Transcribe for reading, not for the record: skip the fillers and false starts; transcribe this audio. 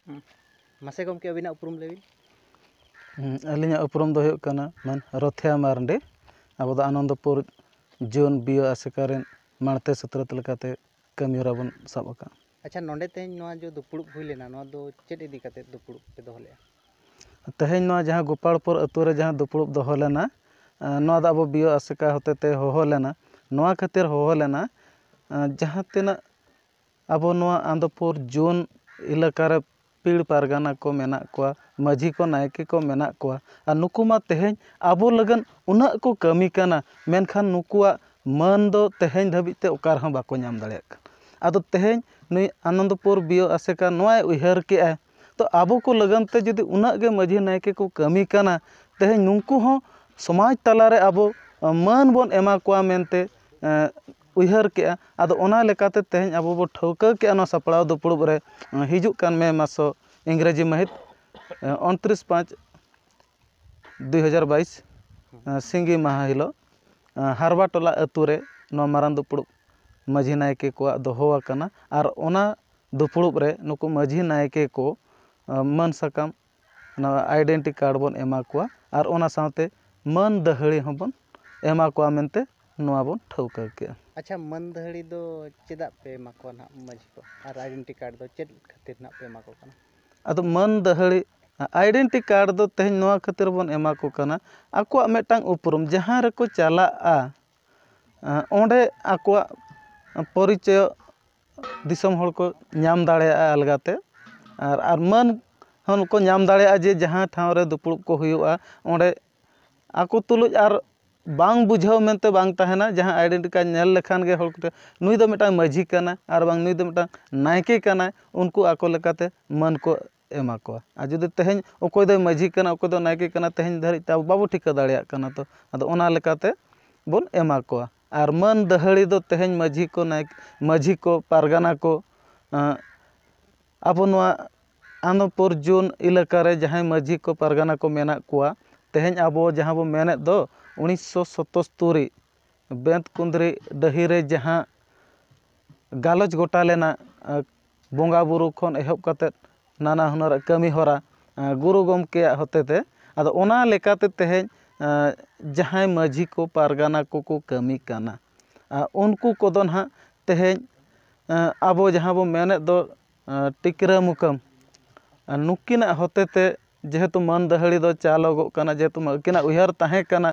मासे गमके अबिना उपरुम लेबिन अलिंगा उपरुम दो हुयुग कना मान रथिया मारंडी अब दो आनंदपुर जोन बियो आसेकारेन मानते सत्रत लेकाते कमी हरा बन साब अका अच्छा नोंडे तेज नोआ जो दुपुड़ुब हुई लेना नोआ दो चेद इदी काते दुपुड़ुब पे दोहो लेआ तेहेñ नोआ जहां गोपालपुर अतु रे जहां दुपुड़ुब दोहो लेना नोआ दा अब बियो आसेका होतेते होहो लेना नोआ खातिर होहो लेना जहां तिना अब नोआ आनंदपुर जोन इलाका रे पीड़ पारगाना को मेना कोआ माझी को नायके को मेना कोआ आ नुकुमा तेहेñ आबो लगन उना को कमी कना मेनखान नुकुआ मन दो तेहेñ धबिते ओकार हां बाको नाम दाड़ेयाक आदो तेहेñ नुई आनंदपुर बियो आसेका नोआय उयहर के आ तो आबो को लगनते जदि उना गे माझी नायके को कमी कना तेहेñ नुंकु हों समाज तलारे आबो मान बोन एमा कोआ मेनते उयहर के आदो ओना लेकाते तेहेñ आबो बो ठौका के ना सपड़ाव दुपुड़ुब रे हिजुग कान मे मासो इंग्रेजी महित 29/5/2022 सिंगी माहा हिलो हारबा टोला अतु रे नो मारान दुपुड़ुब माझी नायके को दोहो आकना आर ओना दुपुड़ुब रे नुकु माझी नायके को मन सकाम ना आइडेंटिटी कार्ड बोन एमा कोआ आर ओना साथे मन दहड़ी हों बोन एमा कोआ मेनते नोआ बोन ठौका के अच्छा मन दहड़ी दो चेदा पे एमा को ना माझी को आर आइडेंटिटी कार्ड दो चेद खातिर ना पे एमा को कना आदो मन दहड़ी आइडेंटिटी कार्ड दो तेहेñ नोआ खातिर बोन एमा को कना आकोआ मेटांग उपरुम जहां रे को चला आ ओंडे आकोआ परिचय दिसम हड़ को नाम दाड़ेया अलगाते आर मन हन को नाम दाड़ेया जे जहां ठाव रे दुपुड़ुब को हुयुआ ओंडे आको तुलुज आर बांग बुझाव मेनते बांग तहना जहां आइडेंटिटी कार्ड नेल लेखान गे हड़ को नुई दो मेटांग माझी कना आर बांग नुई दो मेटांग नायके कना उनको आको लेकाते मन को एमा को आ जदि तेहेñ ओकोय दो माझी कना ओकोय दो नायके कना तेहेñ धरि ता बाबू ठिका दाड़ेया कना तो आदो ओना लेकाते बोन एमा को आर मन दहड़ी दो तेहेñ माझी को नायक माझी को पारगाना को अब नोआ आनंदपुर जोन इलाका रे जहां माझी को पारगाना को मेना कोआ तेहेñ अब जहां बो मेनेत दो 1977 बेंत कुंदरी डही रे जहां गालोज गोटा लेना बोंगा बुरु खन एहब काते नाना हुनर कमी होरा गुरु गमके होतेते आदो ओना लेकाते तेहेñ जहां माझी को पारगाना को कमी काना उनको कोदो ना तेहेñ अब जहां बो मेनेत दो टिकरा मुकम नुकिना होतेते जेहेतु मन दहड़ी दो चालोगो कना जेहेतु मकिना उयहर ताहे कना